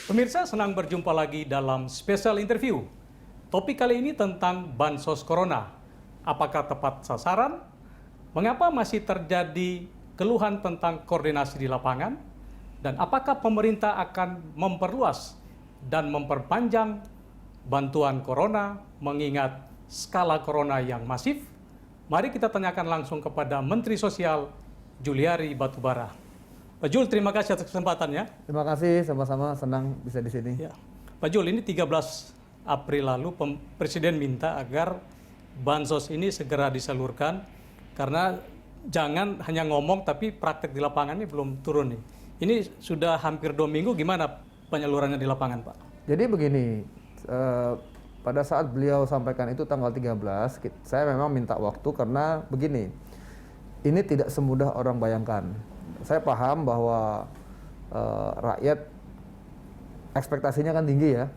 Pemirsa, senang berjumpa lagi dalam special interview. Topik kali ini tentang bansos corona. Apakah tepat sasaran? Mengapa masih terjadi keluhan tentang koordinasi di lapangan? Dan apakah pemerintah akan memperluas dan memperpanjang bantuan corona mengingat skala corona yang masif? Mari kita tanyakan langsung kepada Menteri Sosial Juliari Batubara. Pak Jul, terima kasih atas kesempatannya. Terima kasih, sama-sama senang bisa di sini. Ya. Pak Jul, ini 13 April lalu Presiden minta agar bansos ini segera disalurkan karena jangan hanya ngomong tapi praktek di lapangan ini belum turun nih. Ini sudah hampir 2 minggu, gimana penyalurannya di lapangan, Pak? Jadi begini, pada saat beliau sampaikan itu tanggal 13, saya memang minta waktu karena begini, ini tidak semudah orang bayangkan. Saya paham bahwa rakyat ekspektasinya kan tinggi ya,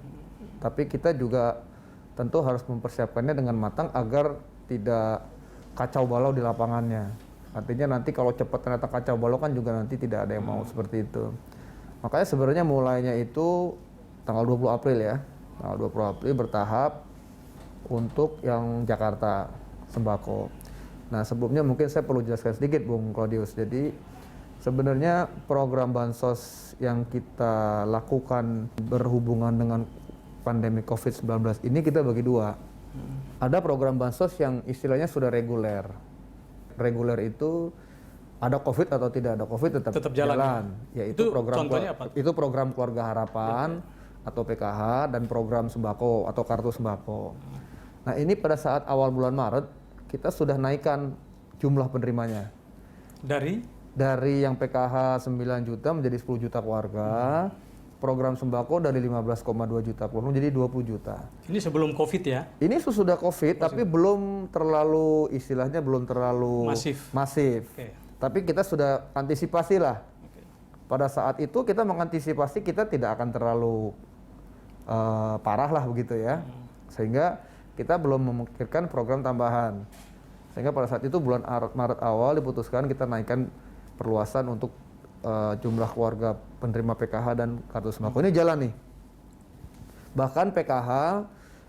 tapi kita juga tentu harus mempersiapkannya dengan matang agar tidak kacau balau di lapangannya. Artinya nanti kalau cepat ternyata kacau balau kan juga nanti tidak ada yang mau seperti itu. Makanya sebenarnya mulainya itu tanggal 20 April ya, tanggal 20 April bertahap untuk yang Jakarta sembako. Nah sebelumnya mungkin saya perlu jelaskan sedikit Bung Claudius. Jadi sebenarnya program bansos yang kita lakukan berhubungan dengan pandemi COVID-19 ini kita bagi dua. Ada program bansos yang istilahnya sudah reguler. Reguler itu ada COVID atau tidak ada COVID tetap jalan. Yaitu program Keluarga Harapan atau PKH dan program sembako atau kartu sembako. Nah ini pada saat awal bulan Maret kita sudah naikkan jumlah penerimanya. Dari yang PKH 9 juta menjadi 10 juta keluarga, program sembako dari 15,2 juta keluarga menjadi 20 juta. Ini sebelum COVID ya? Ini sudah COVID, tapi belum terlalu, istilahnya belum terlalu masif. Okay. Tapi kita sudah antisipasi lah. Okay. Pada saat itu kita mengantisipasi kita tidak akan terlalu parah lah begitu ya. Sehingga kita belum memikirkan program tambahan. Sehingga pada saat itu bulan Maret awal diputuskan kita naikkan perluasan untuk jumlah keluarga penerima PKH dan kartu sembako. Ini jalan nih. Bahkan PKH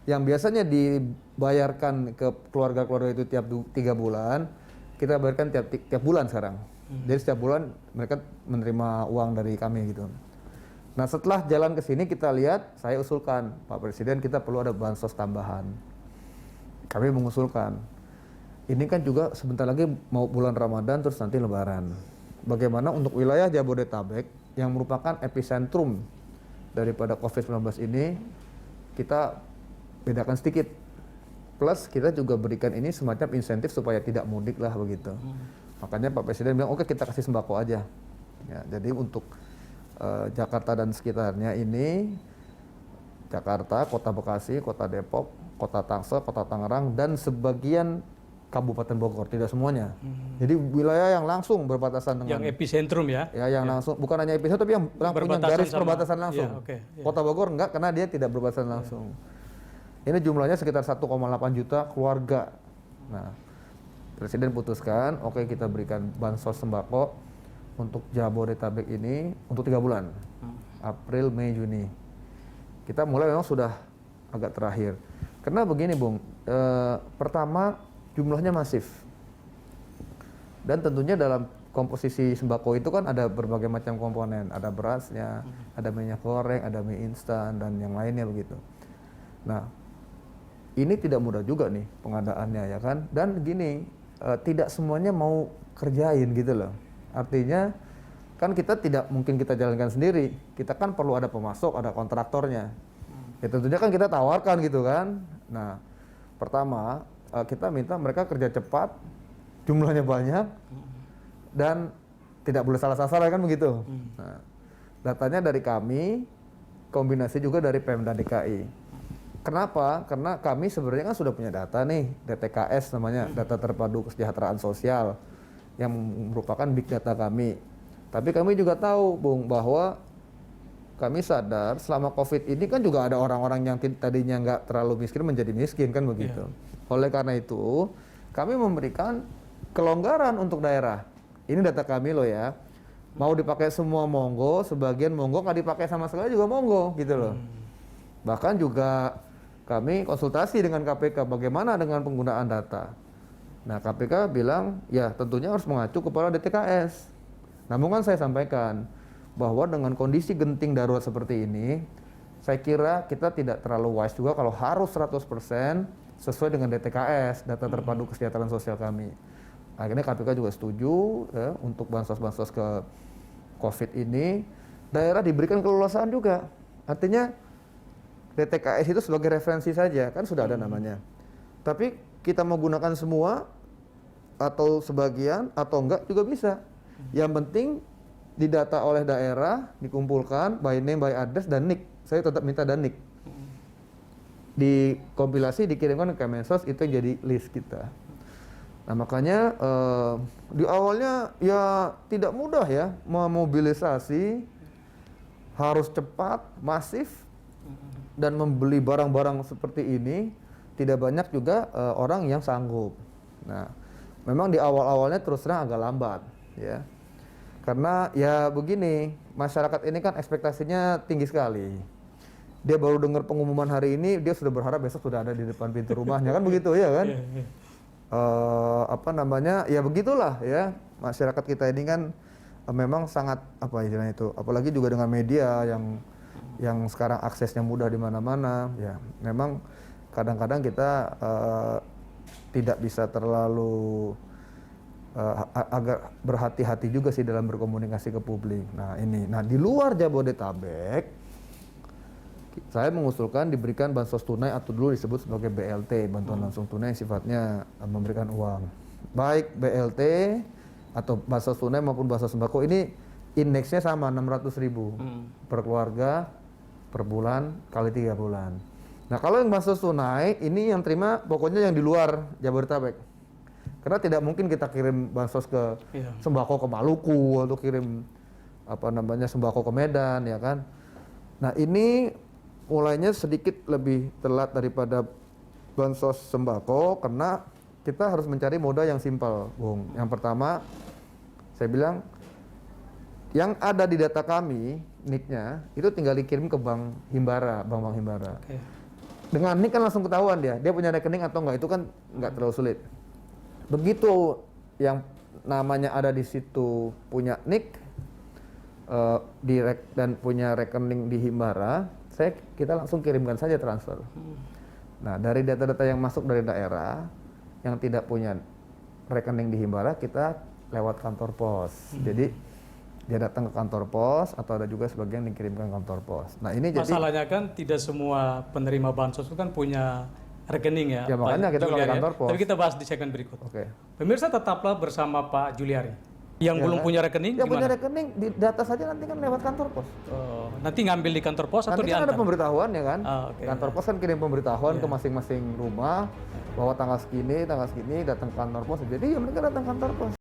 yang biasanya dibayarkan ke keluarga-keluarga itu tiap 3 bulan, kita bayarkan tiap bulan sekarang. Jadi setiap bulan mereka menerima uang dari kami gitu. Nah setelah jalan ke sini kita lihat, saya usulkan Pak Presiden kita perlu ada bansos tambahan. Kami mengusulkan. Ini kan juga sebentar lagi mau bulan Ramadan terus nanti Lebaran. Bagaimana untuk wilayah Jabodetabek yang merupakan epicentrum daripada COVID-19 ini kita bedakan sedikit. Plus kita juga berikan ini semacam insentif supaya tidak mudik lah begitu. Makanya Pak Presiden bilang oke kita kasih sembako aja. Ya, jadi untuk Jakarta dan sekitarnya ini Jakarta, Kota Bekasi, Kota Depok, Kota Tangsel, Kota Tangerang dan sebagian Kabupaten Bogor, tidak semuanya. Jadi wilayah yang langsung berbatasan dengan yang epicentrum ya. Ya, yang langsung bukan hanya epicentrum tapi yang punya garis perbatasan langsung. Kota Bogor enggak karena dia tidak berbatasan langsung. Ini jumlahnya sekitar 1,8 juta keluarga. Nah, Presiden putuskan, oke kita berikan bansos sembako untuk Jabodetabek ini untuk 3 bulan. April, Mei, Juni. Kita mulai memang sudah agak terakhir. Karena begini, Bung. Pertama jumlahnya masif dan tentunya dalam komposisi sembako itu kan ada berbagai macam komponen, ada berasnya, ada minyak goreng, ada mie instan dan yang lainnya begitu. Nah ini tidak mudah juga nih pengadaannya ya kan, dan gini tidak semuanya mau kerjain gitu loh. Artinya kan kita tidak mungkin kita jalankan sendiri, kita kan perlu ada pemasok, ada kontraktornya. Ya tentunya kan kita tawarkan gitu kan. Nah pertama kita minta mereka kerja cepat, jumlahnya banyak, dan tidak boleh salah sasaran kan begitu. Nah, datanya dari kami, kombinasi juga dari Pemda DKI. Kenapa? Karena kami sebenarnya kan sudah punya data nih, DTKS namanya, Data Terpadu Kesejahteraan Sosial, yang merupakan big data kami. Tapi kami juga tahu, Bung, bahwa kami sadar selama COVID ini kan juga ada orang-orang yang tadinya nggak terlalu miskin menjadi miskin kan begitu. Oleh karena itu kami memberikan kelonggaran untuk daerah. Ini data kami loh ya. Mau dipakai semua monggo, sebagian monggo, nggak dipakai sama sekali juga monggo gitu loh. Bahkan juga kami konsultasi dengan KPK bagaimana dengan penggunaan data. Nah KPK bilang ya tentunya harus mengacu kepada DTKS. Namun kan saya sampaikan bahwa dengan kondisi genting darurat seperti ini, saya kira kita tidak terlalu wise juga kalau harus 100% sesuai dengan DTKS, data terpadu kesejahteraan sosial kami. Akhirnya KPK juga setuju ya, untuk bansos-bansos ke COVID ini, daerah diberikan keleluasaan juga. Artinya DTKS itu sebagai referensi saja, kan sudah ada namanya. Tapi kita mau gunakan semua, atau sebagian, atau enggak juga bisa. Yang penting didata oleh daerah, dikumpulkan, by name, by address, dan NIK. Saya tetap minta dan NIK. Dikompilasi, dikirimkan ke Kemensos, itu yang jadi list kita. Nah makanya di awalnya ya tidak mudah ya memobilisasi, harus cepat, masif, dan membeli barang-barang seperti ini tidak banyak juga orang yang sanggup. Nah memang di awal-awalnya terus terang agak lambat ya, karena ya begini, masyarakat ini kan ekspektasinya tinggi sekali. Dia baru dengar pengumuman hari ini, dia sudah berharap besok sudah ada di depan pintu rumahnya, kan begitu ya kan? Ya begitulah ya, masyarakat kita ini kan memang sangat apa istilahnya itu, apalagi juga dengan media yang sekarang aksesnya mudah di mana-mana ya, memang kadang-kadang kita tidak bisa terlalu agak berhati-hati juga sih dalam berkomunikasi ke publik. Nah ini, di luar Jabodetabek saya mengusulkan diberikan bansos tunai atau dulu disebut sebagai BLT, bantuan langsung tunai, sifatnya memberikan uang. Baik BLT atau bansos tunai maupun bansos sembako ini indeksnya sama 600.000 per keluarga per bulan kali 3 bulan. Nah kalau yang bansos tunai ini yang terima pokoknya yang di luar Jabodetabek. Karena tidak mungkin kita kirim bansos ke sembako ke Maluku atau kirim sembako ke Medan ya kan. Nah ini mulainya sedikit lebih telat daripada bansos sembako karena kita harus mencari moda yang simpel, Bung. Yang pertama, saya bilang yang ada di data kami, NIK-nya, itu tinggal dikirim ke bank Himbara. Okay. Dengan NIK kan langsung ketahuan dia punya rekening atau enggak, itu kan enggak terlalu sulit. Begitu yang namanya ada di situ punya NIK, dan punya rekening di Himbara, kita langsung kirimkan saja transfer. Nah dari data-data yang masuk dari daerah yang tidak punya rekening di Himbara, kita lewat kantor pos. Jadi dia datang ke kantor pos atau ada juga sebagian dikirimkan kantor pos. Nah ini masalahnya kan tidak semua penerima bansos itu kan punya rekening ya. Ya makanya kita ke kantor pos. Tapi kita bahas di segmen berikut. Oke. Pemirsa tetaplah bersama Pak Juliari. Yang belum punya rekening gimana? Punya rekening, di data saja nanti kan lewat kantor pos. Nanti ngambil di kantor pos atau nanti diantar? Nanti kan ada pemberitahuan ya kan. Kantor pos kan kirim pemberitahuan ke masing-masing rumah bahwa tanggal segini datang ke kantor pos. Jadi ya mereka datang kantor pos.